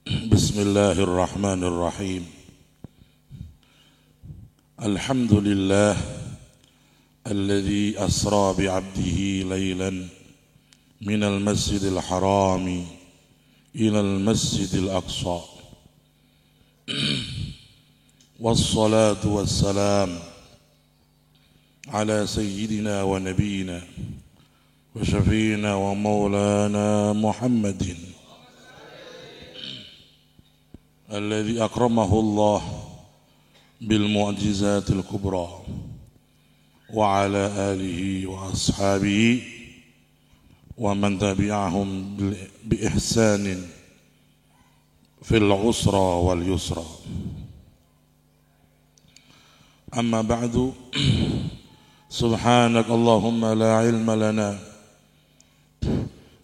بسم الله الرحمن الرحيم الحمد لله الذي أسرى بعبده ليلا من المسجد الحرام إلى المسجد الأقصى والصلاة والسلام على سيدنا ونبينا وشفينا ومولانا محمد الذي أكرمه الله بالمعجزات الكبرى وعلى آله وأصحابه ومن تبعهم بإحسان في العسرى واليسرى أما بعد سبحانك اللهم لا علم لنا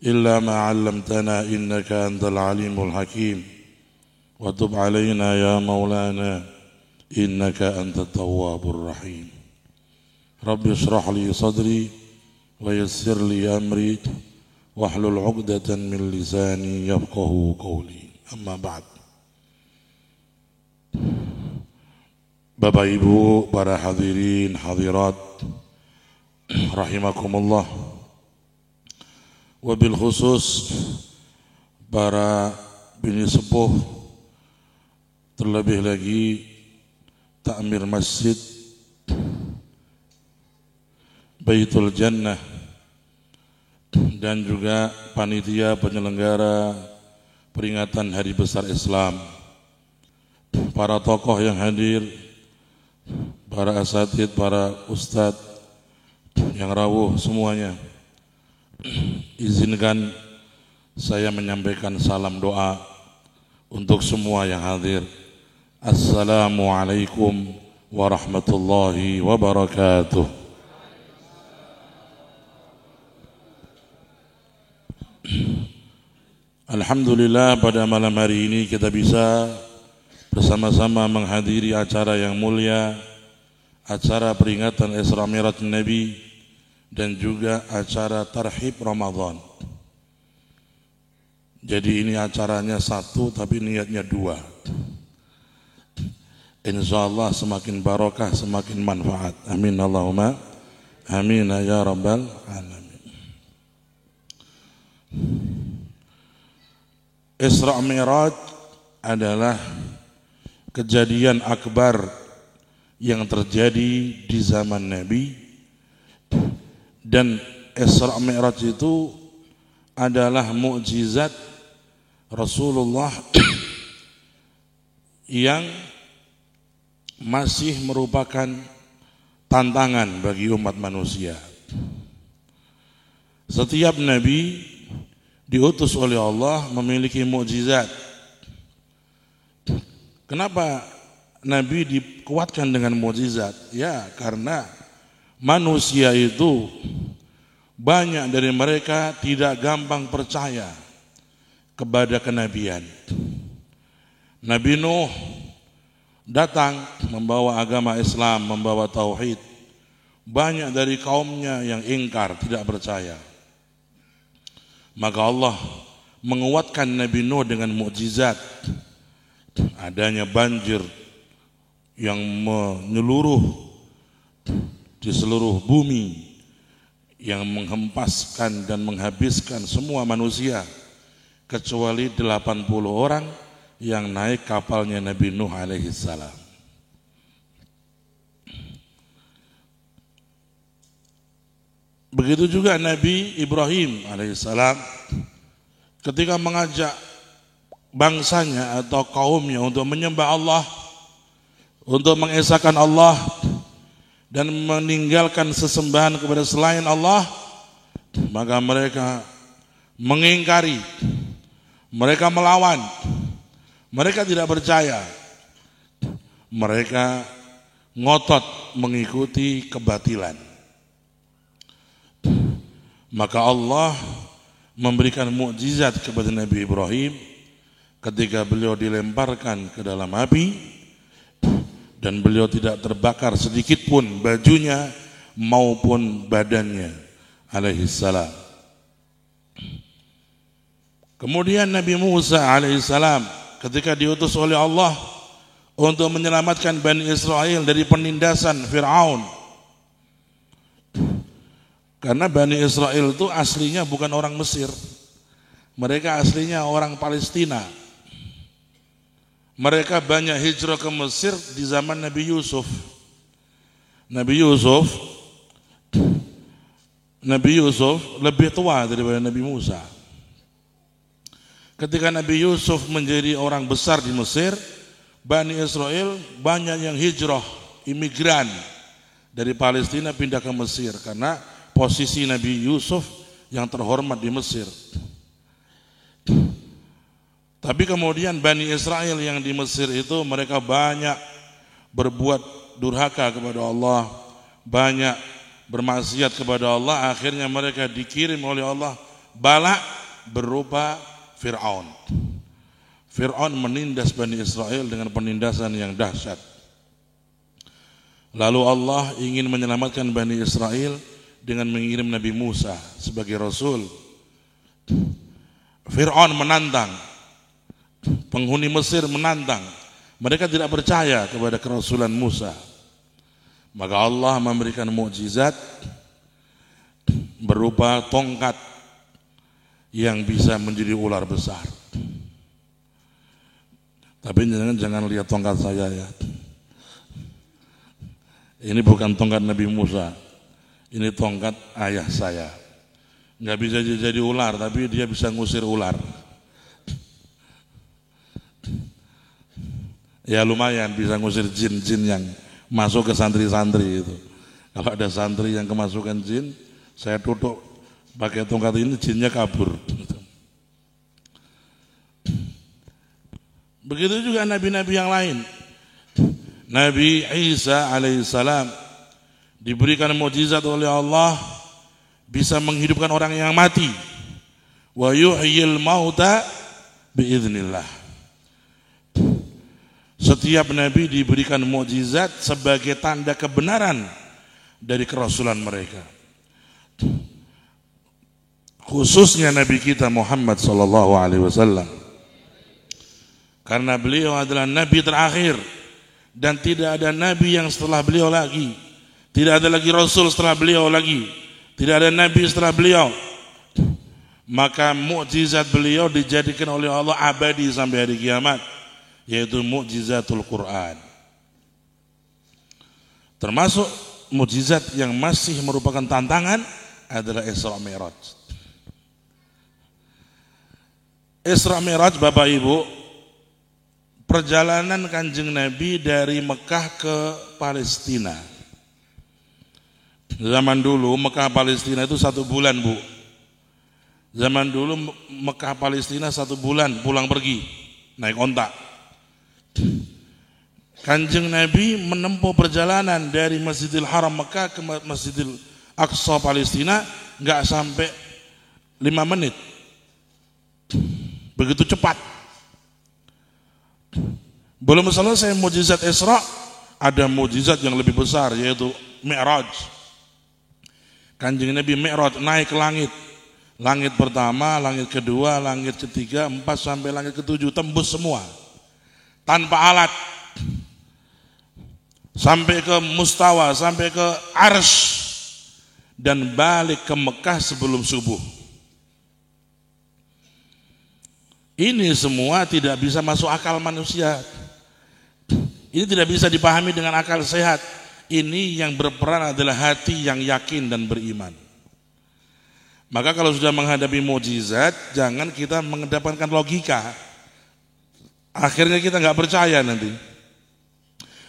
إلا ما علمتنا إنك أنت العليم الحكيم وتب علينا يا مولانا إنك أنت التواب الرحيم رب اشرح لي صدري ويسر لي أمري واحلل عقدة من لساني يفقه قولي أما بعد. Bapak Ibu, para hadirin hadirat rahimakumullah, wabil khusus para bini sepuh, terlebih lagi takmir masjid Baitul Jannah dan juga panitia penyelenggara peringatan Hari Besar Islam, para tokoh yang hadir, para asatidz, para ustadz yang rawuh semuanya. Izinkan saya menyampaikan salam doa untuk semua yang hadir. Assalamualaikum warahmatullahi wabarakatuh. Alhamdulillah, pada malam hari ini kita bisa bersama-sama menghadiri acara yang mulia, acara peringatan Isra Mi'raj Nabi dan juga acara tarhib Ramadan. Jadi ini acaranya satu tapi niatnya dua. Insyaallah semakin barokah, semakin manfaat. Amin Allahumma amin ya rabbal alamin. Isra Mi'raj adalah kejadian akbar yang terjadi di zaman Nabi, dan Isra Mi'raj itu adalah mukjizat Rasulullah yang masih merupakan tantangan bagi umat manusia. Setiap nabi diutus oleh Allah memiliki mukjizat. Kenapa nabi dikuatkan dengan mukjizat? Ya, karena manusia itu banyak dari mereka tidak gampang percaya kepada kenabian. Nabi Nuh datang membawa agama Islam, membawa tauhid. Banyak dari kaumnya yang ingkar, tidak percaya. Maka Allah menguatkan Nabi Nuh dengan mukjizat. Adanya banjir yang menyeluruh di seluruh bumi, yang menghempaskan dan menghabiskan semua manusia kecuali 80 orang yang naik kapalnya Nabi Nuh alaihi salam. Begitu juga Nabi Ibrahim alaihi salam ketika mengajak bangsanya atau kaumnya untuk menyembah Allah, untuk mengesahkan Allah dan meninggalkan sesembahan kepada selain Allah, maka mereka mengingkari, mereka melawan, mereka tidak percaya, mereka ngotot mengikuti kebatilan. Maka Allah memberikan mukjizat kepada Nabi Ibrahim ketika beliau dilemparkan ke dalam api dan beliau tidak terbakar sedikit pun bajunya maupun badannya alaihi salam. Kemudian Nabi Musa alaihissalam ketika diutus oleh Allah untuk menyelamatkan Bani Israel dari penindasan Fir'aun. Karena Bani Israel itu aslinya bukan orang Mesir. Mereka aslinya orang Palestina. Mereka banyak hijrah ke Mesir di zaman Nabi Yusuf. Nabi Yusuf lebih tua daripada Nabi Musa. Ketika Nabi Yusuf menjadi orang besar di Mesir, Bani Israel banyak yang hijrah, imigran dari Palestina pindah ke Mesir karena posisi Nabi Yusuf yang terhormat di Mesir. Tapi kemudian Bani Israel yang di Mesir itu mereka banyak berbuat durhaka kepada Allah, banyak bermaksiat kepada Allah. Akhirnya mereka dikirim oleh Allah bala berupa Fir'aun. Fir'aun menindas Bani Israel dengan penindasan yang dahsyat. Lalu Allah ingin menyelamatkan Bani Israel dengan mengirim Nabi Musa sebagai Rasul. Fir'aun menantang, penghuni Mesir menantang. Mereka tidak percaya kepada kerasulan Musa. Maka Allah memberikan mukjizat berupa tongkat yang bisa menjadi ular besar. Tapi jangan lihat tongkat saya ya. Ini bukan tongkat Nabi Musa. Ini tongkat ayah saya. Nggak bisa jadi ular, tapi dia bisa ngusir ular. Ya lumayan bisa ngusir jin-jin yang masuk ke santri-santri itu. Kalau ada santri yang kemasukan jin, saya tutup pakai tongkat ini, jinnya kabur. Begitu juga nabi-nabi yang lain. Nabi Isa alaihissalam diberikan mukjizat oleh Allah bisa menghidupkan orang yang mati. Wa yuhyil mauta biiznillah. Setiap nabi diberikan mukjizat sebagai tanda kebenaran dari kerasulan mereka. Khususnya Nabi kita Muhammad sallallahu alaihi wasallam. Karena beliau adalah nabi terakhir dan tidak ada nabi yang setelah beliau lagi. Tidak ada lagi rasul setelah beliau lagi. Tidak ada nabi setelah beliau. Maka mukjizat beliau dijadikan oleh Allah abadi sampai hari kiamat, yaitu mukjizatul Quran. Termasuk mukjizat yang masih merupakan tantangan adalah Isra Mi'raj. Isra Mi'raj Bapak Ibu, perjalanan Kanjeng Nabi dari Mekah ke Palestina. Zaman dulu Mekah Palestina itu 1 bulan Bu. Zaman dulu Mekah Palestina 1 bulan pulang pergi naik onta. Kanjeng Nabi menempuh perjalanan dari Masjidil Haram Mekah ke Masjidil Aqsa Palestina nggak sampai 5 menit. Begitu cepat. Belum selesai mukjizat Isra, ada mukjizat yang lebih besar yaitu Mi'raj. Kanjeng Nabi Mi'raj naik ke langit. Langit pertama, langit kedua, langit ketiga, 4 sampai langit ke-7 tembus semua. Tanpa alat. Sampai ke Mustawa, sampai ke Arsy dan balik ke Mekah sebelum subuh. Ini semua tidak bisa masuk akal manusia. Ini tidak bisa dipahami dengan akal sehat. Ini yang berperan adalah hati yang yakin dan beriman. Maka kalau sudah menghadapi mukjizat, jangan kita mengedepankan logika. Akhirnya kita nggak percaya nanti.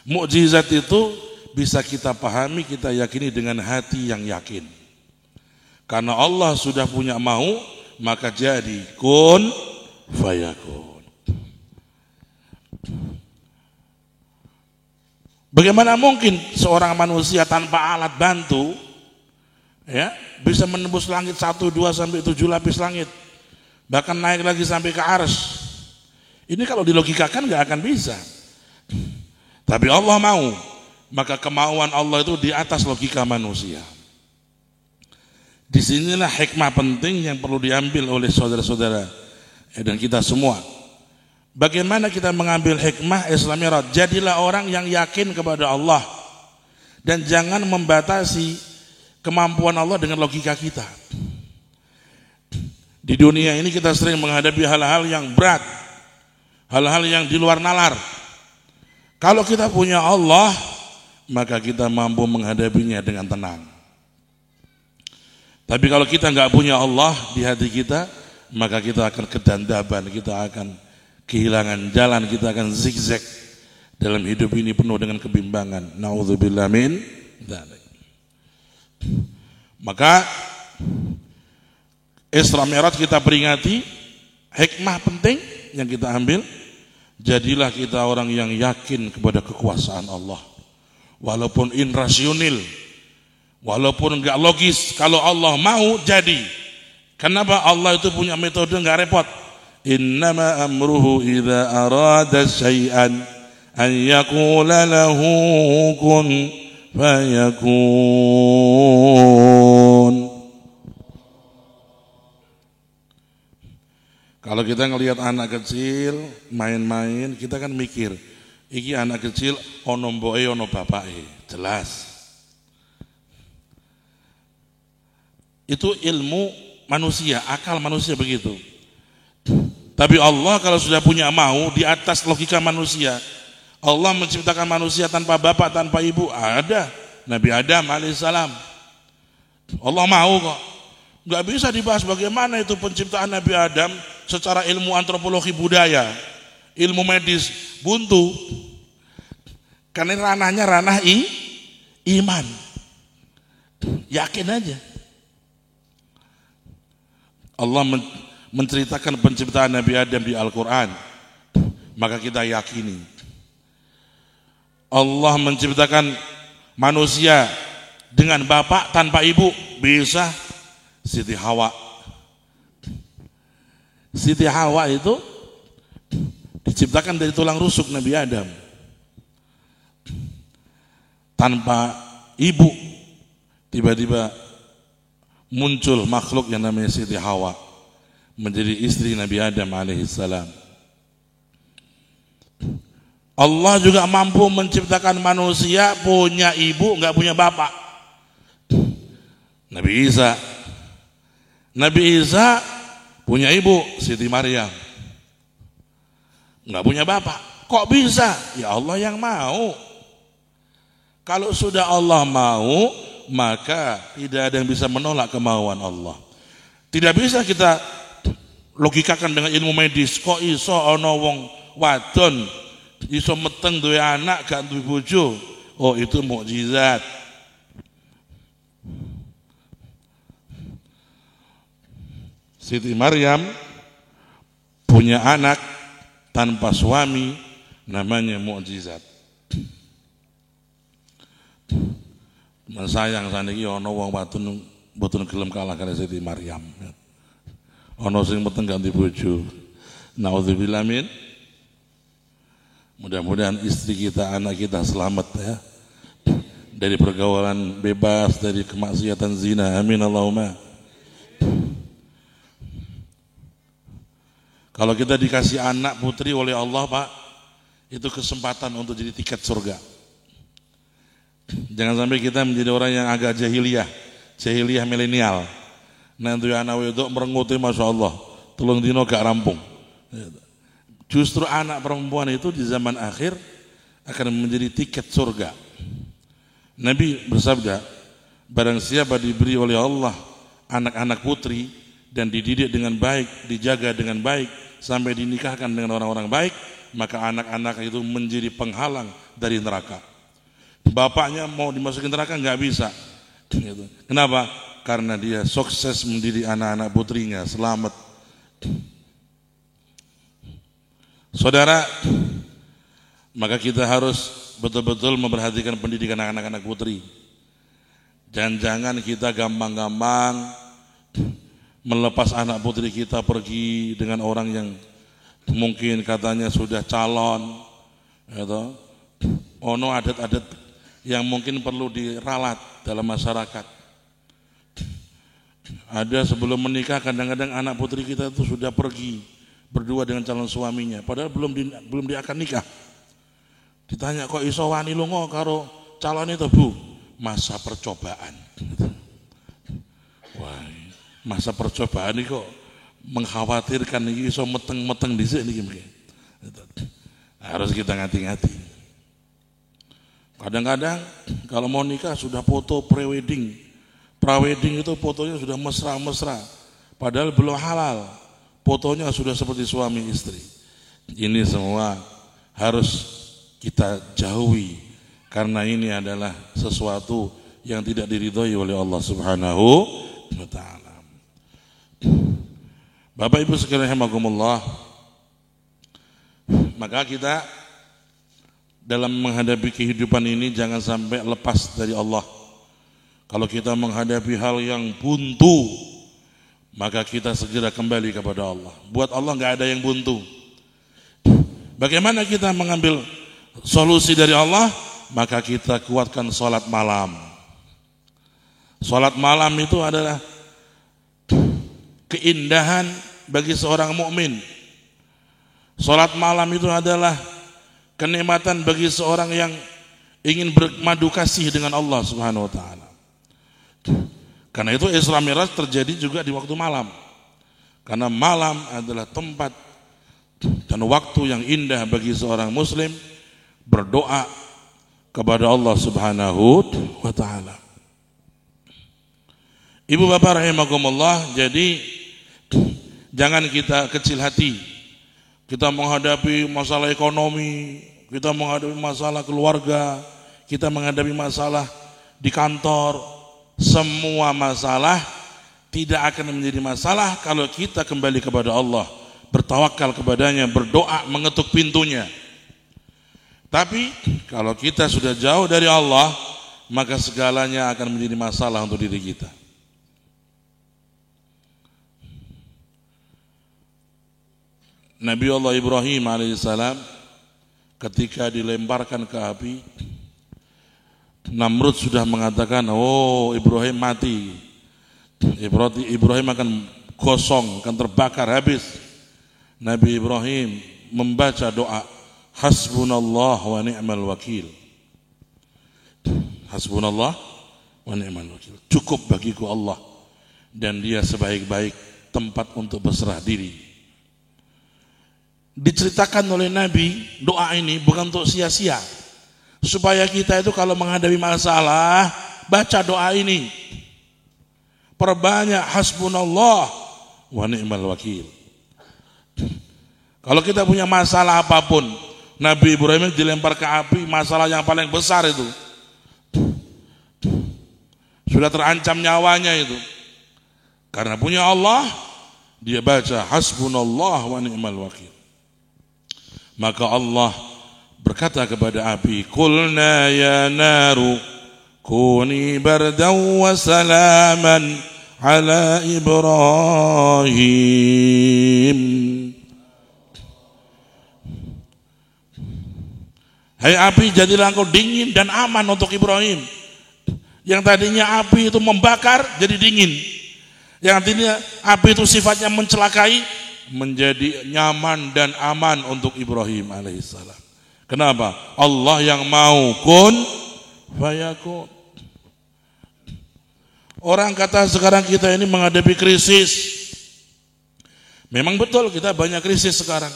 Mukjizat itu bisa kita pahami, kita yakini dengan hati yang yakin. Karena Allah sudah punya mau, maka jadi kun fayakun. Bagaimana mungkin seorang manusia tanpa alat bantu ya bisa menembus langit 1, 2 sampai 7 lapis langit, bahkan naik lagi sampai ke Arsy? Ini kalau dilogikakan nggak akan bisa. Tapi Allah mau, maka kemauan Allah itu di atas logika manusia. Disinilah hikmah penting yang perlu diambil oleh saudara-saudara dan kita semua. Bagaimana kita mengambil hikmah Isra Mi'raj? Jadilah orang yang yakin kepada Allah dan jangan membatasi kemampuan Allah dengan logika kita. Di dunia ini kita sering menghadapi hal-hal yang berat, hal-hal yang di luar nalar. Kalau kita punya Allah, maka kita mampu menghadapinya dengan tenang. Tapi kalau kita nggak punya Allah di hati kita, maka kita akan kedandaban, kita akan kehilangan jalan, kita akan zigzag dalam hidup ini penuh dengan kebimbangan. Nauzubillah min dzalik. Maka Isra Mi'raj kita peringati, hikmah penting yang kita ambil, jadilah kita orang yang yakin kepada kekuasaan Allah. Walaupun irrasional, walaupun enggak logis, kalau Allah mau jadi. Kenapa? Allah itu punya metode enggak repot. Innama amruhu idza arada syai'an an yaqula lahu kun fayakun. Kalau kita ngelihat anak kecil main-main, kita kan mikir, iki anak kecil ono mboke ono bapake, jelas. Itu ilmu manusia, akal manusia begitu. Tapi Allah kalau sudah punya mau di atas logika manusia. Allah menciptakan manusia tanpa bapak, tanpa ibu. Ada Nabi Adam alaihissalam. Allah mau kok. Gak bisa dibahas bagaimana itu penciptaan Nabi Adam secara ilmu antropologi budaya, ilmu medis, buntu. Karena ranahnya ranah iman. Yakin aja. Allah menceritakan penciptaan Nabi Adam di Al-Quran, maka kita yakini Allah menciptakan manusia dengan bapak tanpa ibu, bisa. Siti Hawa itu diciptakan dari tulang rusuk Nabi Adam tanpa ibu, tiba-tiba muncul makhluk yang namanya Siti Hawa menjadi istri Nabi Adam alaihissalam. Allah juga mampu menciptakan manusia punya ibu, enggak punya bapak. Nabi Isa punya ibu, Siti Maryam, enggak punya bapak. Kok bisa? Ya Allah yang mau. Kalau sudah Allah mau, maka tidak ada yang bisa menolak kemauan Allah. Tidak bisa kita logikakan dengan ilmu medis. Kok iso ana wong wadon iso meteng duwe anak gak duwe bojo? Oh, itu mukjizat. Siti Maryam punya anak tanpa suami, namanya mukjizat. Sayang saniki ana wong wadon mboten gelem kalah karo Siti Maryam. Ana sing meteng ganti bojo. Nauzubillah min. Mudah-mudahan istri kita, anak kita selamat ya dari pergaulan bebas, dari kemaksiatan zina. Amin Allahumma. Kalau kita dikasih anak putri oleh Allah, Pak, itu kesempatan untuk jadi tiket surga. Jangan sampai kita menjadi orang yang agak jahiliyah milenial. Nanti anak wedok merenguti Masya Allah, telung dino gak rampung. Justru anak perempuan itu di zaman akhir akan menjadi tiket surga. Nabi bersabda, barang siapa diberi oleh Allah anak-anak putri dan dididik dengan baik, dijaga dengan baik, sampai dinikahkan dengan orang-orang baik, maka anak-anak itu menjadi penghalang dari neraka. Bapaknya mau dimasukin neraka nggak bisa. Kenapa? Karena dia sukses mendidik anak-anak putrinya selamat. Saudara, maka kita harus betul-betul memperhatikan pendidikan anak-anak putri. Jangan kita gampang-gampang melepas anak putri kita pergi dengan orang yang mungkin katanya sudah calon, atau ono adat-adat yang mungkin perlu diralat dalam masyarakat. Ada sebelum menikah kadang-kadang anak putri kita itu sudah pergi berdua dengan calon suaminya, padahal belum dia akan nikah. Ditanya, kok iso wani lunga karo calon itu, Bu? Masa percobaan. Wah, masa percobaan ini kok mengkhawatirkan, ini iso meteng-meteng dhisik niki. Harus kita ngati-ngati. Kadang-kadang kalau mau nikah sudah foto pre-wedding. Pra-wedding itu fotonya sudah mesra-mesra, padahal belum halal. Fotonya sudah seperti suami istri. Ini semua harus kita jauhi, karena ini adalah sesuatu yang tidak diridhoi oleh Allah Subhanahu wa ta'ala. Bapak Ibu sekalian rahimakumullah, maka kita dalam menghadapi kehidupan ini jangan sampai lepas dari Allah. Kalau kita menghadapi hal yang buntu, maka kita segera kembali kepada Allah. Buat Allah nggak ada yang buntu. Bagaimana kita mengambil solusi dari Allah? Maka kita kuatkan sholat malam. Sholat malam itu adalah keindahan bagi seorang mukmin. Sholat malam itu adalah kenikmatan bagi seorang yang ingin bermadu kasih dengan Allah Subhanahu wa ta'ala. Karena itu Isra Mi'raj terjadi juga di waktu malam. Karena malam adalah tempat dan waktu yang indah bagi seorang muslim berdoa kepada Allah Subhanahu wa ta'ala. Ibu bapak rahimakumullah, jadi jangan kita kecil hati. Kita menghadapi masalah ekonomi, kita menghadapi masalah keluarga, kita menghadapi masalah di kantor. Semua masalah tidak akan menjadi masalah kalau kita kembali kepada Allah, bertawakal kepadanya, berdoa, mengetuk pintunya. Tapi kalau kita sudah jauh dari Allah, maka segalanya akan menjadi masalah untuk diri kita. Nabi Allah Ibrahim alaihissalam ketika dilemparkan ke api, Namrud sudah mengatakan, oh Ibrahim mati, Ibrahim akan gosong, akan terbakar habis. Nabi Ibrahim membaca doa, hasbunallah wa ni'mal wakil. Hasbunallah wa ni'mal wakil. Cukup bagiku Allah, dan dia sebaik-baik tempat untuk berserah diri. Diceritakan oleh Nabi doa ini bukan untuk sia-sia, supaya kita itu kalau menghadapi masalah baca doa ini. Perbanyak hasbunallah wa ni'mal wakil. Kalau kita punya masalah apapun, Nabi Ibrahim dilempar ke api, masalah yang paling besar itu sudah terancam nyawanya itu. Karena punya Allah, dia baca hasbunallah wa ni'mal wakil. Maka Allah berkata kepada api, qulna ya naru kuni bardan wa salaman ala Ibrahim. Hai api, jadilah engkau dingin dan aman untuk Ibrahim. Yang tadinya api itu membakar jadi dingin. Yang tadinya api itu sifatnya mencelakai menjadi nyaman dan aman untuk Ibrahim alaihissalam. Kenapa? Allah yang mau kun fayakun. Orang kata sekarang kita ini menghadapi krisis. Memang betul kita banyak krisis sekarang.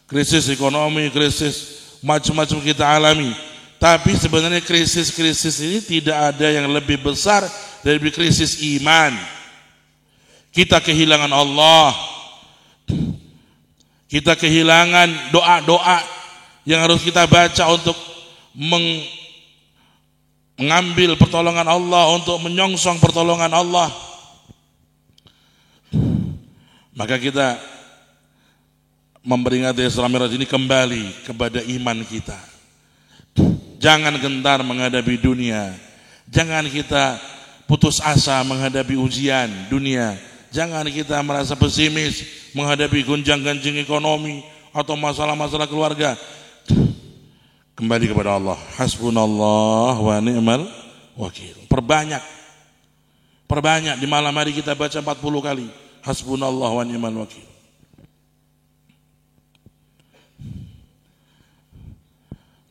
Krisis ekonomi, krisis macam-macam kita alami. Tapi sebenarnya krisis-krisis ini tidak ada yang lebih besar dari krisis iman. Kita kehilangan Allah. Kita kehilangan doa-doa yang harus kita baca untuk mengambil pertolongan Allah, untuk menyongsong pertolongan Allah. Maka kita memperingati Isra Mi'raj ini kembali kepada iman kita. Jangan gentar menghadapi dunia. Jangan kita putus asa menghadapi ujian dunia. Jangan kita merasa pesimis menghadapi gonjang-ganjing ekonomi atau masalah-masalah keluarga. Kembali kepada Allah. Hasbunallah wa ni'mal wakil. Perbanyak di malam hari kita baca 40 kali. Hasbunallah wa ni'mal wakil.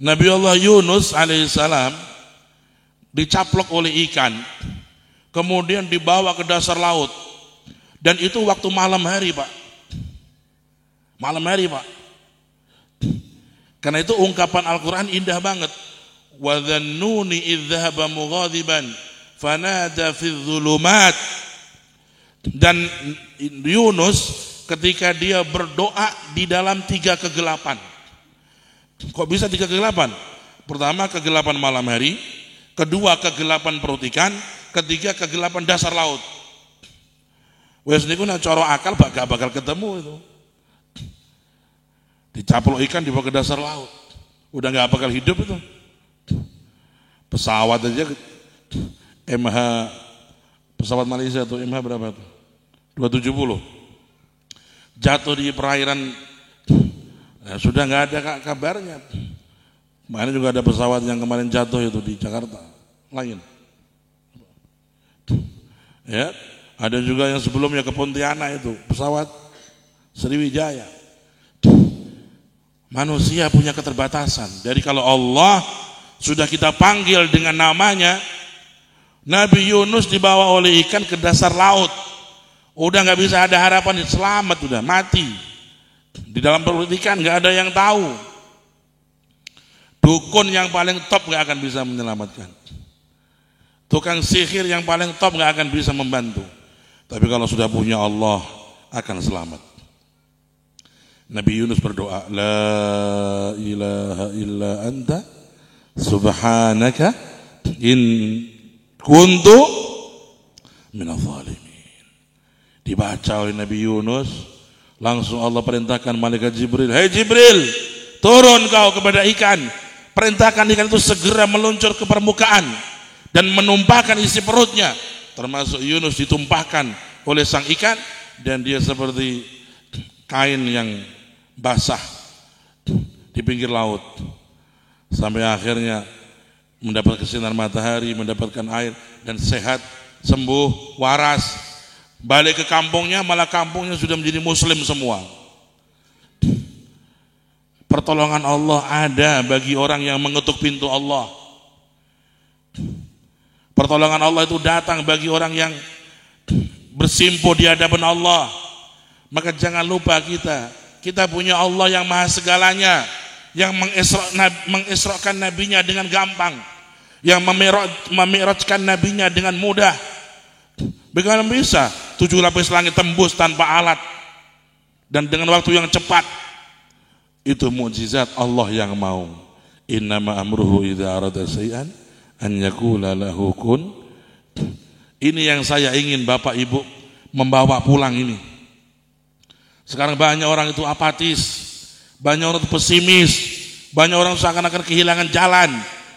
Nabi Allah Yunus alaihissalam dicaplok oleh ikan, kemudian dibawa ke dasar laut, dan itu waktu malam hari, Pak. Malam hari, Pak. Karena itu ungkapan Al-Quran indah banget. Wa dhannuni idh dhahaba mughadiban fanada fi dhulumat. Dan Yunus ketika dia berdoa di dalam 3 kegelapan. Kok bisa 3 kegelapan? Pertama kegelapan malam hari, kedua kegelapan perut ikan, ketiga kegelapan dasar laut. Wes niku nek cara akal gak bakal ketemu itu. Dicaplok ikan dibawa ke dasar laut. Udah gak bakal hidup itu. Pesawat aja MH, pesawat Malaysia tuh MH berapa tuh? 270. Jatuh di perairan, nah, sudah nggak ada kabarnya. Kemarin juga ada pesawat yang kemarin jatuh itu di Jakarta, lain. Ya, ada juga yang sebelumnya ke Pontianak itu pesawat Sriwijaya. Manusia punya keterbatasan. Dari kalau Allah sudah kita panggil dengan namanya, Nabi Yunus dibawa oleh ikan ke dasar laut. Udah nggak bisa ada harapan selamat, udah mati. Di dalam perut ikan nggak ada yang tahu. Dukun yang paling top nggak akan bisa menyelamatkan. Tukang sihir yang paling top nggak akan bisa membantu. Tapi kalau sudah punya Allah akan selamat. Nabi Yunus berdoa, La ilaha illa anta subhanaka in kuntu minadh dhalimin. Dibaca oleh Nabi Yunus, langsung Allah perintahkan malaikat Jibril, "Hei Jibril, turun kau kepada ikan. Perintahkan ikan itu segera meluncur ke permukaan dan menumpahkan isi perutnya." Termasuk Yunus ditumpahkan oleh sang ikan, dan dia seperti kain yang basah di pinggir laut. Sampai akhirnya mendapat sinar matahari, mendapatkan air, dan sehat, sembuh, waras. Balik ke kampungnya, malah kampungnya sudah menjadi muslim semua. Pertolongan Allah ada bagi orang yang mengetuk pintu Allah. Pertolongan Allah itu datang bagi orang yang bersimpuh di hadapan Allah. Maka jangan lupa kita punya Allah yang maha segalanya, yang mengisrakan nabinya dengan gampang, yang memi'rajkan nabinya dengan mudah. Bagaimana bisa 7 lapis langit tembus tanpa alat dan dengan waktu yang cepat? Itu mukjizat Allah yang mau. Innama amruhu idza arada syai'an an yaqula lahu kun. Ini yang saya ingin Bapak Ibu membawa pulang ini. Sekarang banyak orang itu apatis, banyak orang itu pesimis, banyak orang seakan-akan kehilangan jalan,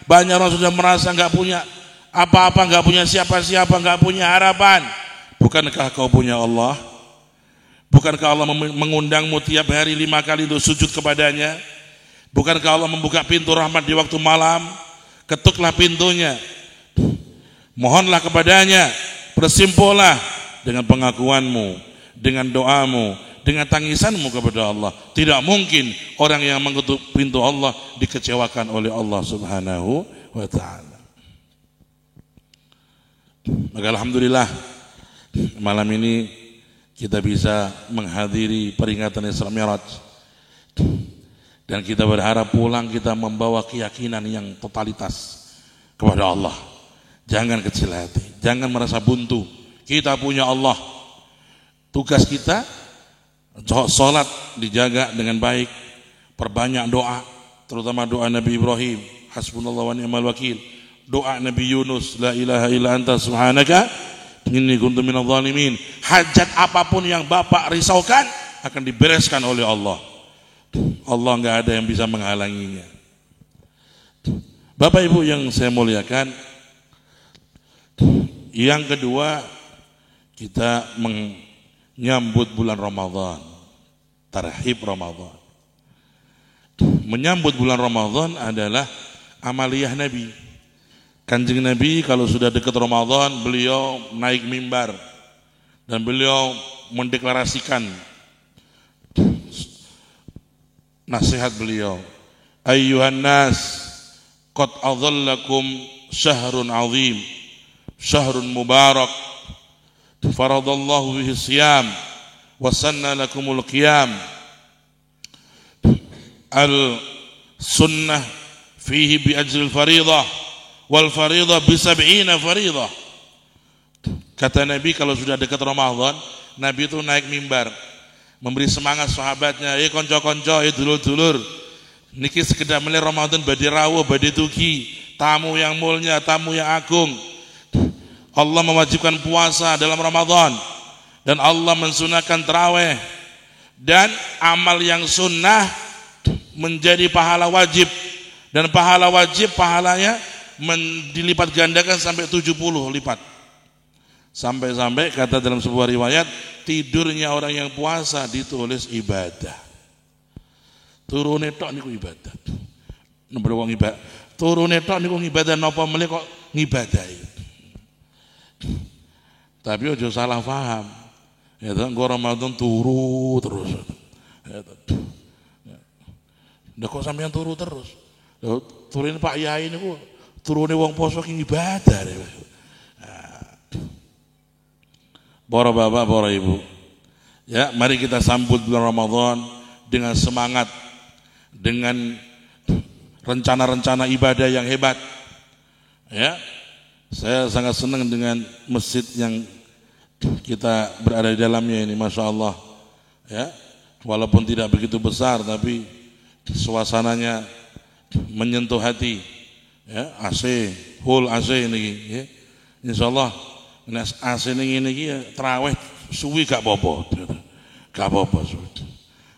banyak orang sudah merasa enggak punya apa-apa, enggak punya siapa-siapa, enggak punya harapan. Bukankah kau punya Allah? Bukankah Allah mengundangmu tiap hari 5 kali untuk sujud kepadanya? Bukankah Allah membuka pintu rahmat di waktu malam? Ketuklah pintunya, mohonlah kepadanya, bersimpuhlah dengan pengakuanmu, dengan doamu, dengan tangisanmu kepada Allah. Tidak mungkin orang yang mengetuk pintu Allah dikecewakan oleh Allah Subhanahu wa ta'ala. Maka alhamdulillah malam ini kita bisa menghadiri peringatan Isra Mi'raj, dan kita berharap pulang kita membawa keyakinan yang totalitas kepada Allah. Jangan kecil hati, jangan merasa buntu. Kita punya Allah. Tugas kita salat dijaga dengan baik, perbanyak doa, terutama doa Nabi Ibrahim, hasbunallah wa ni'mal wakil. Doa Nabi Yunus, la ilaha illa anta subhanaka inni kuntu minadh dhalimin. Hajat apapun yang Bapak risaukan akan dibereskan oleh Allah. Allah enggak ada yang bisa menghalanginya. Bapak Ibu yang saya muliakan, yang kedua, kita menyambut bulan Ramadan, tarhib Ramadan. Menyambut bulan Ramadan adalah amaliyah Nabi. Kanjeng Nabi kalau sudah dekat Ramadan, beliau naik mimbar dan beliau mendeklarasikan nasihat beliau, Ayyuhan nas, qad adhallakum syahrun azim, syahrun mubarak, faradallahu fihi siyam, wa sanna lakumul qiyam. Al-sunnah fihi bi ajril faridah, wal faridah bi sab'ina faridah. Kata Nabi kalau sudah dekat Ramadan, Nabi itu naik mimbar, memberi semangat sahabatnya, konco-konco, dulur-dulur, niki sekedar mulai Ramadan badi rawuh, badi tugi, tamu yang mulia, tamu yang agung. Allah mewajibkan puasa dalam Ramadan, dan Allah mensunahkan tarawih, dan amal yang sunnah menjadi pahala wajib, dan pahala wajib pahalanya dilipat gandakan sampai 70 lipat. Sampai-sampai kata dalam sebuah riwayat, tidurnya orang yang puasa ditulis ibadah. Turune tok niku ibadah. Nembe wong ibadah. Turune tok niku ibadah napa meneh kok ngibadahi. Tapi ojo salah paham. Ya to, Ramadan turu terus. Ya to. Ndak kok sampean turu terus. Turune Pak Yai niku turune wong poso ki ibadah. Para bapak, para ibu. Ya, mari kita sambut bulan Ramadan dengan semangat, dengan rencana-rencana ibadah yang hebat. Ya. Saya sangat senang dengan masjid yang kita berada di dalamnya ini, Masya Allah. Ya. Walaupun tidak begitu besar, tapi suasananya menyentuh hati. Ya, AC, full AC ini, ya. Insyaallah nek AC ini iki tarawih suwi gak apa-apa. Gak apa-apa suwi.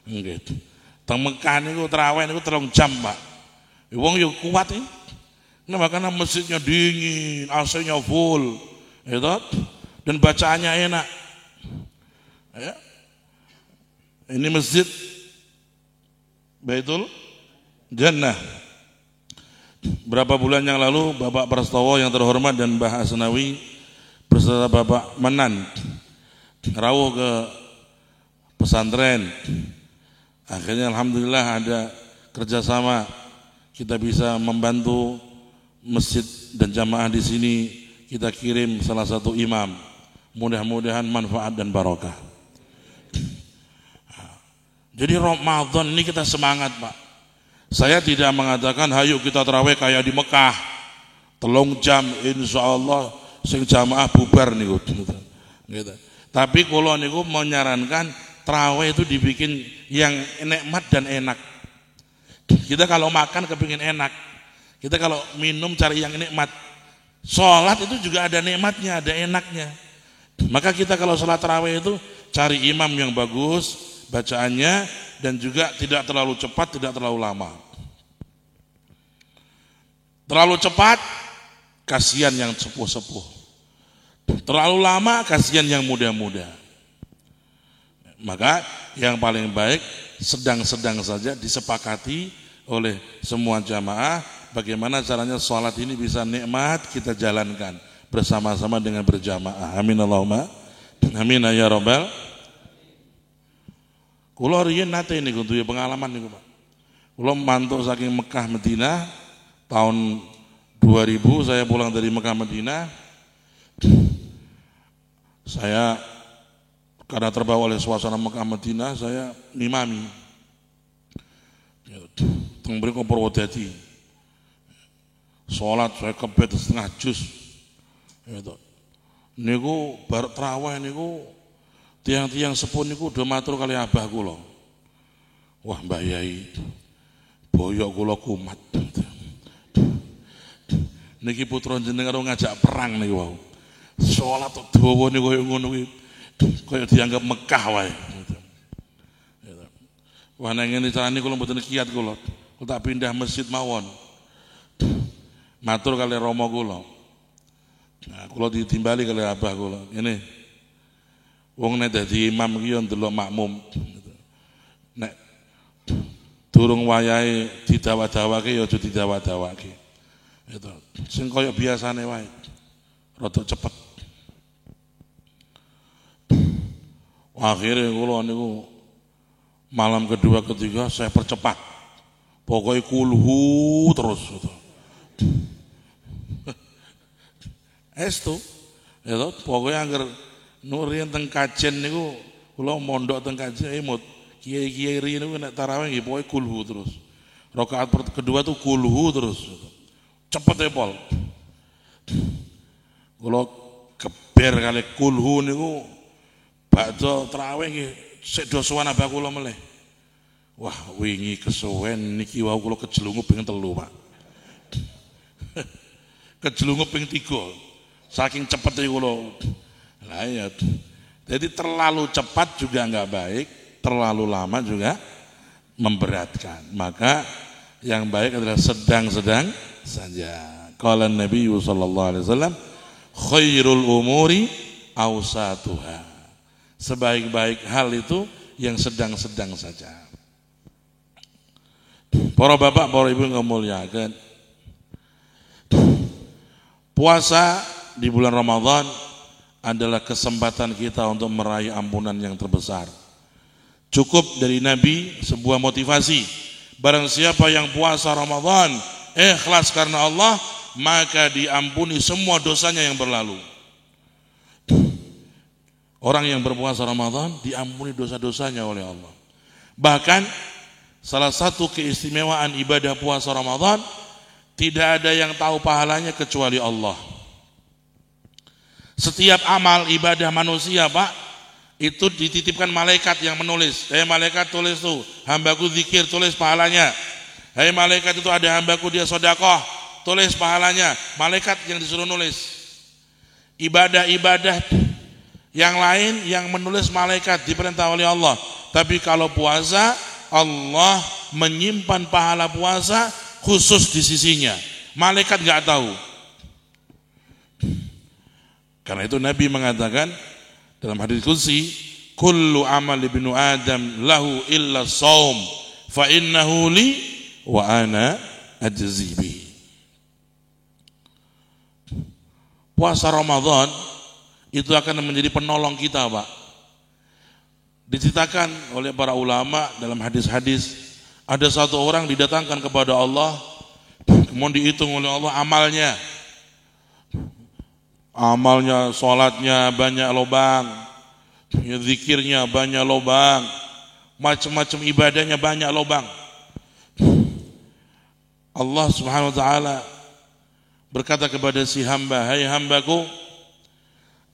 Nggih. Teng Mekah niku tarawih niku 3 jam, Pak. Wong yo kuat iki. Nah, karena masjidnya dingin, AC-nya full, ya toh? Dan bacaannya enak. Ya. Ini masjid Baitul Jannah. Berapa bulan yang lalu Bapak Prastowo yang terhormat dan Mbah Asnawi beserta Bapak Manan rawuh ke pesantren. Akhirnya alhamdulillah ada kerjasama, kita bisa membantu masjid dan jamaah di sini, kita kirim salah satu imam. Mudah-mudahan manfaat dan barokah. Jadi Ramadan ini kita semangat, Pak. Saya tidak mengatakan hayu kita tarawih kayak di Mekah 3 jam insyaallah sing jamaah bubar niku gitu. Tapi kula niku menyarankan tarawih itu dibikin yang nikmat dan enak. Kita kalau makan kepingin enak, kita kalau minum cari yang nikmat. Sholat itu juga ada nikmatnya, ada enaknya. Maka kita kalau sholat tarawih itu cari imam yang bagus bacaannya, dan juga tidak terlalu cepat, tidak terlalu lama. Terlalu cepat kasihan yang sepuh-sepuh, terlalu lama kasihan yang muda-muda. Maka yang paling baik sedang-sedang saja, disepakati oleh semua jamaah bagaimana caranya sholat ini bisa nikmat kita jalankan bersama-sama dengan berjamaah. Amin Allahumma amin ya rabbal. Kula riyen nate niku duwe pengalaman niku, Pak. Kula mantuk saking Mekah Madinah tahun 2000, saya pulang dari Mekah Madinah. Saya karena terbawa oleh suasana Mekah Madinah, saya ngimami. Teng mriku Purwodadi. Salat saya kebet 1/2 juz. Gitu. Niku bar tarawih niku tiang-tiang sepuh niku udah matur kali abah kula. Wah, Mbah Yai, boyok kula kumat. Niki putra jenengan ngajak perang niku wau. Salat dawa niku koyo ngono kuwi. Koyo dianggap Mekah wae. Wah, nang ngene carane kula mboten kiat kula. Kula tak pindah masjid mawon. Matur kali romo kula. Nah, kula ditimbali kali abah kula. Ngene. Wong nek dadi imam ki yo ndelok makmum. Nek durung wayahe didawa-dawake ya aja didawa-dawake. Itu. Sing kaya biasane wae. Rada cepet. Akhirnya kula niku malam kedua ketiga saya percepat Pokoknya kulhu terus gitu. Estu, itu pokoknya angger nurian teng kajen niku, kula mondok teng kajen imut, kiai-kiai riyen niku nek tarawih nggih pokoknya kulhu terus. Rakaat kedua tuh kulhu terus. Cepet pol. Kula keber kali kulhu niku bakdo tarawih nggih sik do sowan abah kula meleh. Wah, wingi kesuwen niki wau kula kejelungup ping 3, Pak. Kejelungup ping 3. Saking cepetnya kula. Lah ya. Jadi terlalu cepat juga enggak baik, terlalu lama juga memberatkan. Maka yang baik adalah sedang-sedang saja. Qala Nabi sallallahu alaihi wasallam, khairul umuri awsatuha. Sebaik-baik hal itu yang sedang-sedang saja. Para bapak, para ibu yang muliakan, puasa di bulan Ramadan adalah kesempatan kita untuk meraih ampunan yang terbesar. Cukup dari Nabi sebuah motivasi. Barang siapa yang puasa Ramadan ikhlas karena Allah, maka diampuni semua dosanya yang berlalu. Orang yang berpuasa Ramadan diampuni dosa-dosanya oleh Allah. Bahkan salah satu keistimewaan ibadah puasa Ramadan, tidak ada yang tahu pahalanya kecuali Allah. Setiap amal ibadah manusia, Pak, itu dititipkan malaikat yang menulis. Malaikat tulis tuh, hambaku zikir, tulis pahalanya. Malaikat itu ada hambaku dia sedekah, tulis pahalanya. Malaikat yang disuruh nulis. Ibadah-ibadah yang lain yang menulis malaikat diperintah oleh Allah. Tapi kalau puasa, Allah menyimpan pahala puasa khusus di sisinya. Malaikat enggak tahu. Karena itu Nabi mengatakan dalam hadis qudsi, kullu amal ibnu Adam lahu illa shaum fa innahu li wa ana ajzi bihi. Puasa Ramadan itu akan menjadi penolong kita, Pak. Diceritakan oleh para ulama dalam hadis-hadis, ada satu orang didatangkan kepada Allah, kemudian dihitung oleh Allah amalnya. Amalnya, sholatnya banyak lobang, zikirnya banyak lobang, macam-macam ibadahnya banyak lobang. Allah Subhanahu wa taala berkata kepada si hamba, hai hambaku,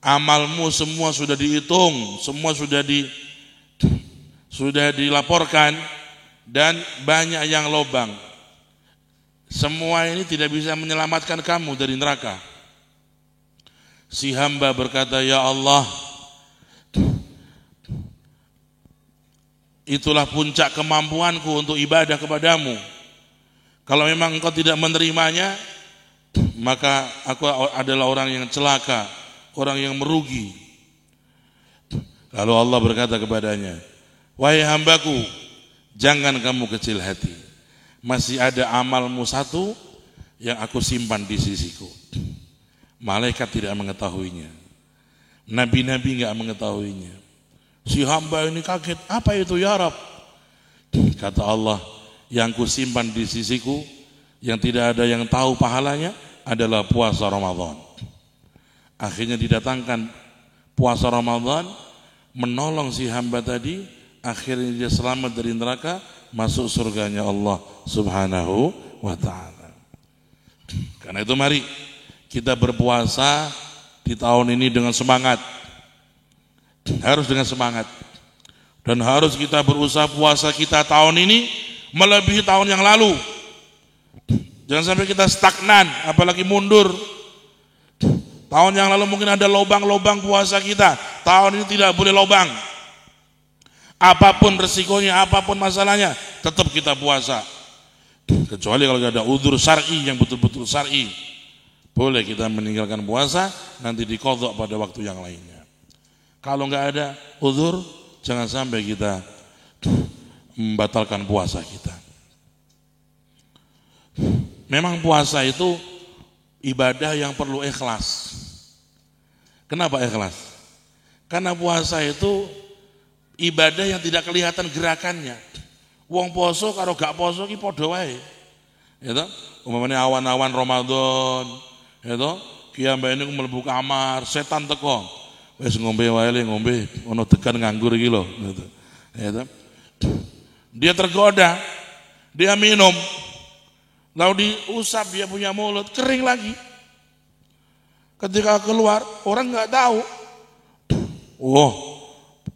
amalmu semua sudah dihitung, semua sudah dilaporkan dan banyak yang lobang. Semua ini tidak bisa menyelamatkan kamu dari neraka. Si hamba berkata, ya Allah, itulah puncak kemampuanku untuk ibadah kepadamu. Kalau memang engkau tidak menerimanya, maka aku adalah orang yang celaka, orang yang merugi. Lalu Allah berkata kepadanya, wahai hambaku, jangan kamu kecil hati. Masih ada amalmu satu yang aku simpan di sisiku. Malaikat tidak mengetahuinya, nabi-nabi enggak mengetahuinya. Si hamba ini kaget, apa itu ya Rabb? Kata Allah, yang kusimpan di sisiku, yang tidak ada yang tahu pahalanya adalah puasa Ramadan. Akhirnya didatangkan puasa Ramadan, menolong si hamba tadi, akhirnya dia selamat dari neraka, masuk surganya Allah Subhanahu wa ta'ala. Karena itu mari kita berpuasa di tahun ini dengan semangat. Harus dengan semangat. Dan harus kita berusaha puasa kita tahun ini melebihi tahun yang lalu. Jangan sampai kita stagnan, apalagi mundur. Tahun yang lalu mungkin ada lobang-lobang puasa kita. Tahun ini tidak boleh lobang. Apapun resikonya, apapun masalahnya, tetap kita puasa. Kecuali kalau ada udzur syar'i yang betul-betul syar'i. Boleh kita meninggalkan puasa, nanti diqadha pada waktu yang lainnya. Kalau enggak ada udzur, jangan sampai kita membatalkan puasa kita. Memang puasa itu ibadah yang perlu ikhlas. Kenapa ikhlas? Karena puasa itu ibadah yang tidak kelihatan gerakannya. Wong poso karo gak poso ki padha wae. Ya toh? Umpamane awan-awan Ramadan, ya toh? Ki ambene mlebu kamar, setan teko. Wis ngombe wae le ngombe, ono tekan nganggur iki lho, gitu. Ya toh? Dia tergoda, dia minum. Lalu diusap dia punya mulut, kering lagi. Ketika keluar, orang nggak tahu. Wah,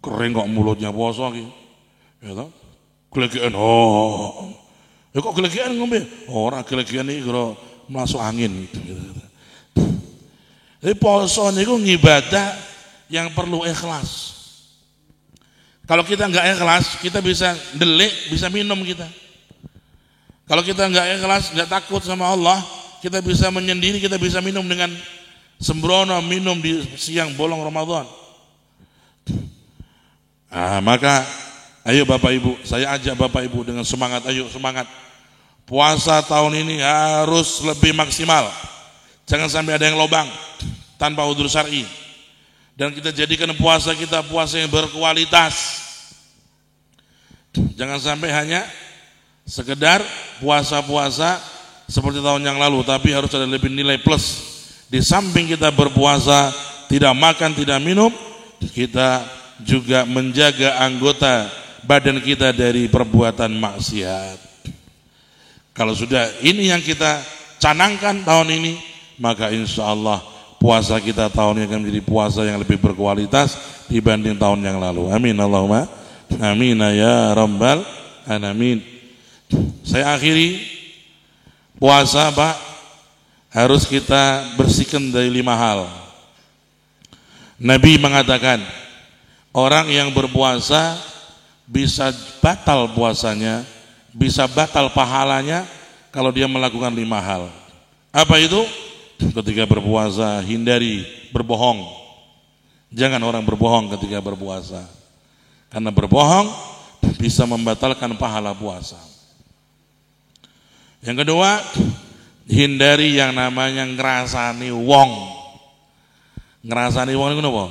kering kok mulutnya poso iki. Ya toh? Gelegean, ya kok gelegean ngombe? Orang gelegean ini kalau masuk angin. Jadi poso itu ngibadah yang perlu ikhlas. Kalau kita nggak ikhlas, kita bisa delik, bisa minum kita. Kalau kita nggak ikhlas, nggak takut sama Allah, kita bisa menyendiri, kita bisa minum dengan sembrono, minum di siang bolong Ramadan. Maka ayo Bapak Ibu, saya ajak Bapak Ibu dengan semangat, ayo semangat. Puasa tahun ini harus lebih maksimal. Jangan sampai ada yang lobang tanpa udzur syar'i. Dan kita jadikan puasa kita puasa yang berkualitas. Jangan sampai hanya sekedar puasa-puasa seperti tahun yang lalu, tapi harus ada lebih nilai plus. Di samping kita berpuasa, tidak makan, tidak minum, kita juga menjaga anggota badan kita dari perbuatan maksiat. Kalau sudah ini yang kita canangkan tahun ini, maka insya Allah puasa kita tahun ini akan menjadi puasa yang lebih berkualitas dibanding tahun yang lalu. Amin Allahumma amin ya rabbal alamin. Saya akhiri, puasa Pak harus kita bersihkan dari 5 hal. Nabi mengatakan orang yang berpuasa bisa batal puasanya, bisa batal pahalanya kalau dia melakukan 5 hal. Apa itu? Ketika berpuasa hindari berbohong. Jangan orang berbohong ketika berpuasa. Karena berbohong bisa membatalkan pahala puasa. Yang kedua, hindari yang namanya ngrasani wong. Ngrasani wong itu apa?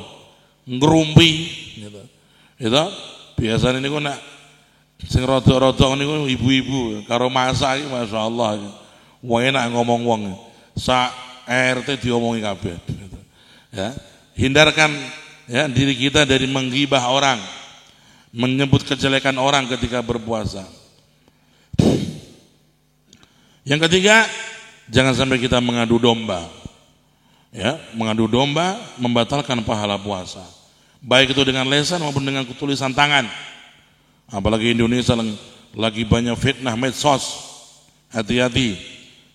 Ngerumpi gitu. Itu biasanya niku nak sing rada-rada niku ibu-ibu karo masak iki masyaallah. Wong enak ngomong wong. Sak RT diomongi kabeh gitu. Ya, hindarkan ya diri kita dari menggibah orang, menyebut kejelekan orang ketika berpuasa. Yang ketiga, jangan sampai kita mengadu domba. Ya, mengadu domba membatalkan pahala puasa. Baik itu dengan lisan maupun dengan tulisan tangan. Apalagi Indonesia lagi banyak fitnah medsos. Hati-hati.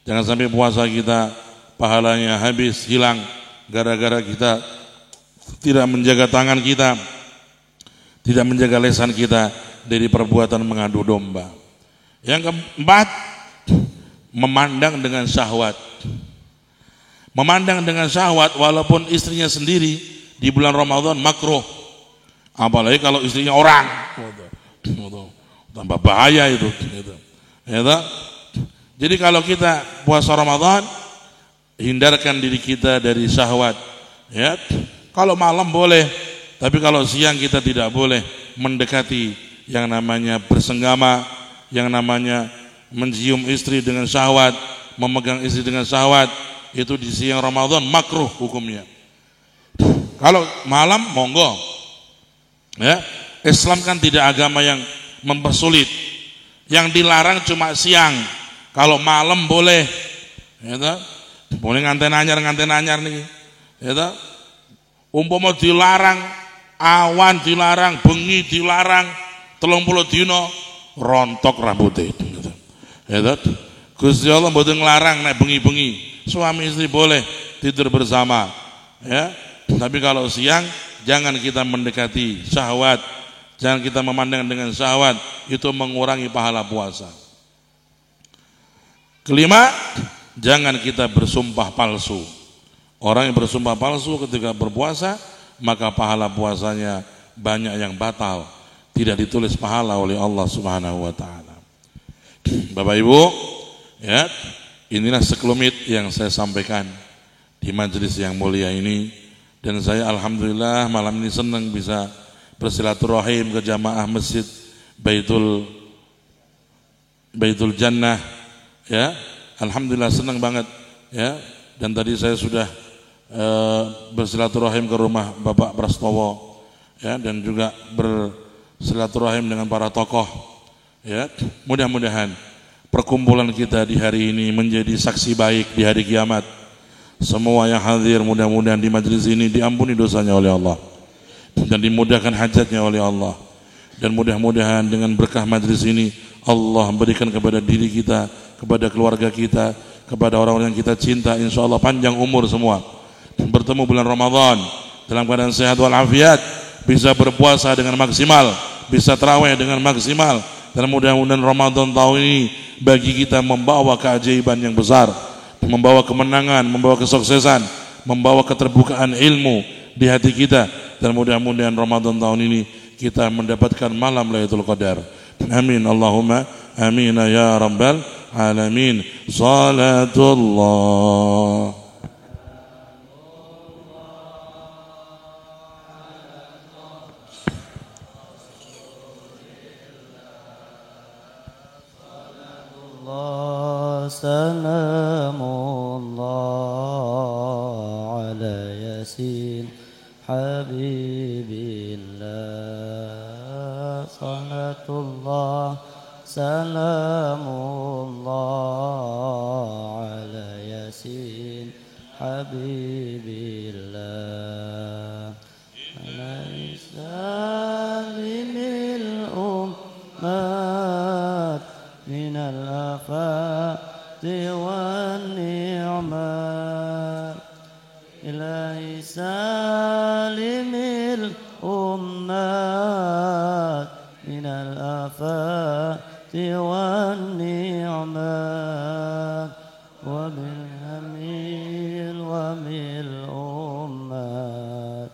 Jangan sampai puasa kita pahalanya habis, hilang gara-gara kita tidak menjaga tangan kita, tidak menjaga lisan kita dari perbuatan mengadu domba. Yang keempat, memandang dengan syahwat. Memandang dengan syahwat walaupun istrinya sendiri di bulan Ramadan makruh. Apalagi kalau istrinya orang. Tambah bahaya itu. Jadi kalau kita puasa Ramadan, hindarkan diri kita dari syahwat. Ya, kalau malam boleh, tapi kalau siang kita tidak boleh mendekati yang namanya bersenggama, yang namanya mencium istri dengan syahwat, memegang istri dengan syahwat. Itu di siang Ramadan makruh hukumnya. Kalau malam monggo. Ya, Islam kan tidak agama yang mempersulit. Yang dilarang cuma siang. Kalau malam boleh. Ya, boleh nganten anyar nih. Ya, umpama dilarang awan, dilarang bengi, dilarang 30 dino rontok rambutnya. Ya, Gusti Allah mboten nglarang nek bengi-bengi. Suami istri boleh tidur bersama. Ya. Tapi kalau siang jangan kita mendekati syahwat. Jangan kita memandang dengan syahwat, itu mengurangi pahala puasa. Kelima, jangan kita bersumpah palsu. Orang yang bersumpah palsu ketika berpuasa, maka pahala puasanya banyak yang batal, tidak ditulis pahala oleh Allah Subhanahu wa taala. Bapak Ibu, ya, inilah sekelumit yang saya sampaikan di majelis yang mulia ini, dan saya alhamdulillah malam ini senang bisa bersilaturahim ke jamaah Masjid Baitul Baitul Jannah, ya. Alhamdulillah senang banget, ya. Dan tadi saya sudah bersilaturahim ke rumah Bapak Prastowo, ya, dan juga bersilaturahim dengan para tokoh, ya. Mudah-mudahan perkumpulan kita di hari ini menjadi saksi baik di hari kiamat. Semua yang hadir mudah-mudahan di majelis ini diampuni dosanya oleh Allah dan dimudahkan hajatnya oleh Allah. Dan mudah-mudahan dengan berkah majelis ini Allah berikan kepada diri kita, kepada keluarga kita, kepada orang-orang yang kita cinta, insya Allah panjang umur semua, bertemu bulan Ramadan dalam keadaan sehat walafiat, bisa berpuasa dengan maksimal, bisa tarawih dengan maksimal. Dan mudah-mudahan Ramadan tahun ini bagi kita membawa keajaiban yang besar, membawa kemenangan, membawa kesuksesan, membawa keterbukaan ilmu di hati kita. Dan mudah-mudahan Ramadan tahun ini kita mendapatkan malam Lailatul Qadar. Amin Allahumma amin ya rabbal alamin. Salatullah salamullah ala yasin habibillah. Salatullah salamullah ala yasin habibillah. Alaihi salimil ummat minal afati wan ni'mat. Ilahi salimil ummat minal afati wan ni'mat. Wa bil hamil wa bil ummat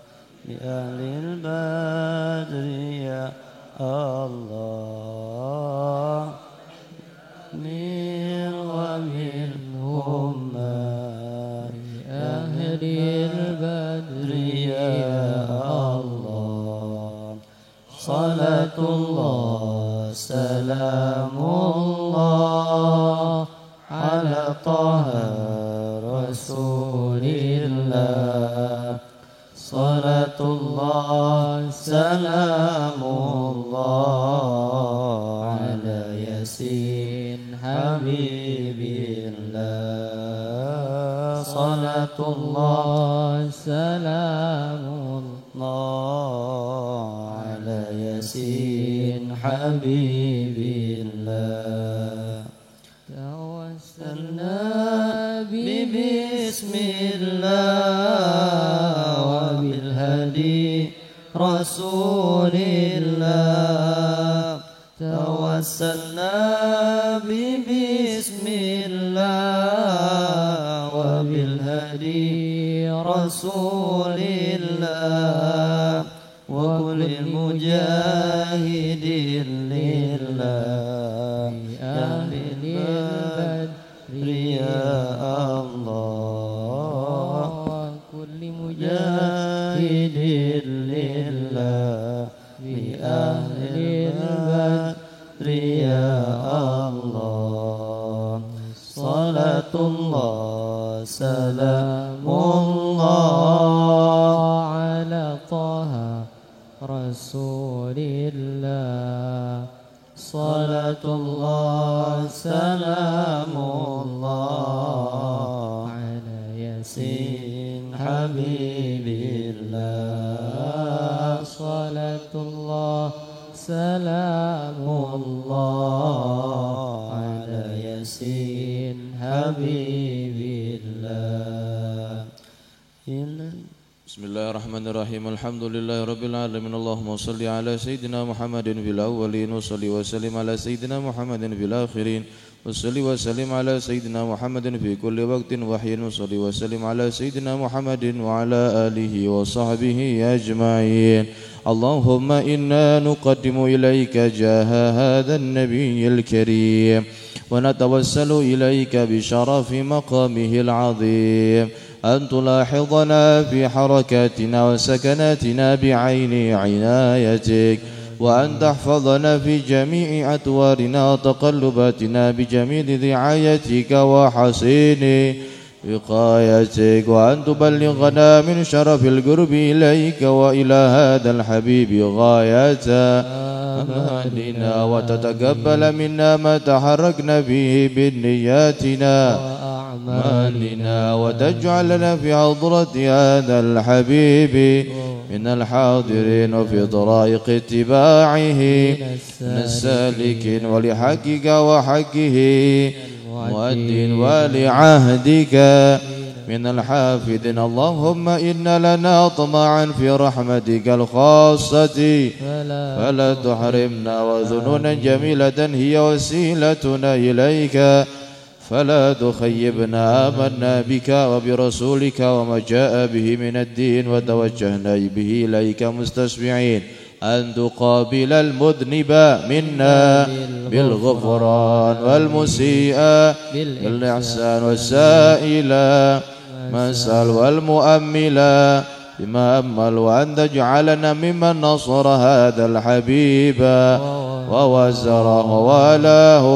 bi ahlil badri ya Allah. Mil wa minhum ahlil badri ya Allah. Salatullah salamullah ala taha rasulillah. Salatullah salamullah ala yasin habibillah. Salatullah salamullah ala yasin habibillah. Tawassalna bismillah wa bil hadi rasulillah. Tawassalna bismillah wa bil hadi rasulillah. Wa kulil mujahidin lillah ya badri ya Allah. Kulli mujahidin lillah bi ahlil badri ya Allah. Salatullah salamullah ala taha rasulillah. Salatullah salamullah ala yasin habibillah. Salatullah salamullah ala yasin habibillah. Bismillahirrahmanirrahim. Alhamdulillahirabbil alamin. Allahumma shalli ala sayyidina Muhammadin fil awwalin wa shalli wa sallim ala sayyidina Muhammadin fil akhirin. Wa shalli wa sallim ala sayyidina Muhammadin fi kulli waqtin wa hin. Wa shalli wa sallim ala sayyidina Muhammadin wa ala alihi wa sahbihi ajma'in. Allahumma inna nuqaddimu ilayka jaha hadha an-nabiyyil karim wa natawassalu ilayka bi sharafi maqamihil 'azim أن تلاحظنا في حركاتنا وسكناتنا بعين عنايتك وأن تحفظنا في جميع أطوارنا وتقلباتنا بجميل رعايتك وحسين وقايتك، وأن تبلغنا من شرف القرب إليك وإلى هذا الحبيب غاية أمالنا، وتتقبل منا ما تحركنا به بنياتنا وأعمالنا، وتجعلنا في حضرة هذا الحبيب من الحاضرين وفي طرائق اتباعه من السالكين، ولحقك وحقه مؤدٍ ولعهدك من الحافظين. اللهم إن لنا طمعا في رحمتك الخاصة فلا تحرمنا، وذنونا جميلة هي وسيلتنا إليك فلا تخيبنا. آمنا بك وبرسولك وما جاء به من الدين، وتوجهنا به إليك مستشفعين أن تقابل المذنب منا بالغفران، والمسيء بالإحسان، والسائل مسأل، والمؤمل بما أمل، وأن تجعلنا ممن نصر هذا الحبيب ووزره ووالاه،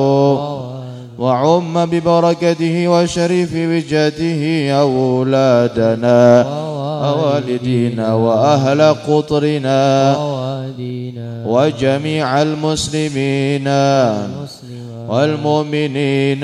وعم ببركته وشريف وجهته أولادنا ووالدينا وأهل قطرنا وجميع المسلمين والمؤمنين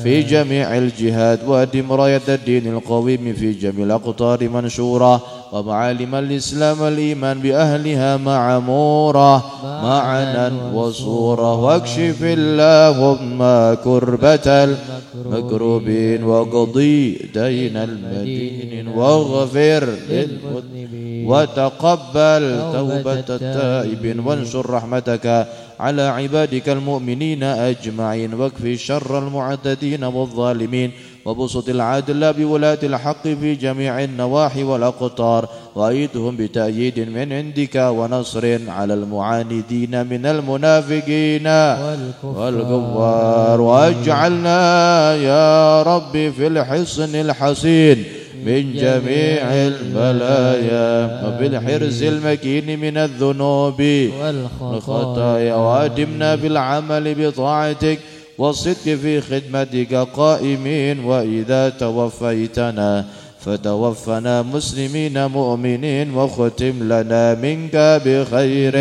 في جميع الجهات، وأدم راية الدين القويم في جميع الأقطار منشورة، ومعالم الإسلام والإيمان بأهلها معمورة معنا وصورة، واكشف اللهم كربة المكروبين، وقضي دين المدين، واغفر للمذنبين، وتقبل توبة التائبين، وانشر رحمتك على عبادك المؤمنين أجمعين، واكفي شر المعتدين والظالمين، وبسط العدل بولاة الحق في جميع النواحي والأقطار، وأيدهم بتأييد من عندك ونصر على المعاندين من المنافقين والكفار، واجعلنا يا رب في الحصن الحصين من جميع البلايا، وبالحرز المكين من الذنوب والخطايا، وأدمنا بالعمل بطاعتك والصدق في خدمتك قائمين، وإذا توفيتنا فتوفنا مسلمين مؤمنين، وختم لنا منك بخير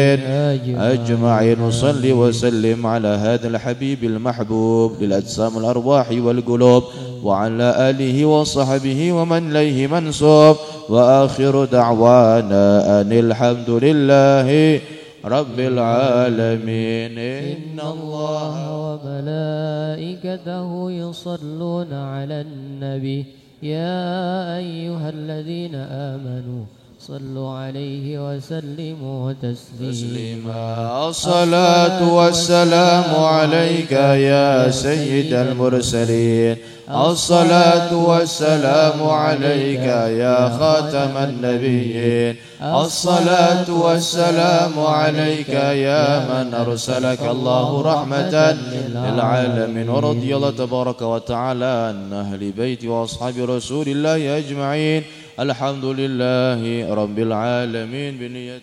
أجمعين. وصل وسلم على هذا الحبيب المحبوب للأجسام الأرواح والقلوب، وعلى آله وصحبه ومن إليه منسوب، وآخر دعوانا أن الحمد لله رب العالمين. إن الله وملائكته يصلون على النبي يا أيها الذين آمنوا صلوا عليه وسلموا تسليما. الصلاة والسلام عليك يا سيد المرسلين، الصلاة والسلام عليك يا خاتم النبيين، الصلاة والسلام عليك يا من أرسلك الله رحمة للعالمين. ورضي الله تبارك وتعالى عن أهل بيت وأصحاب رسول الله أجمعين. الحمد لله رب العالمين. بنية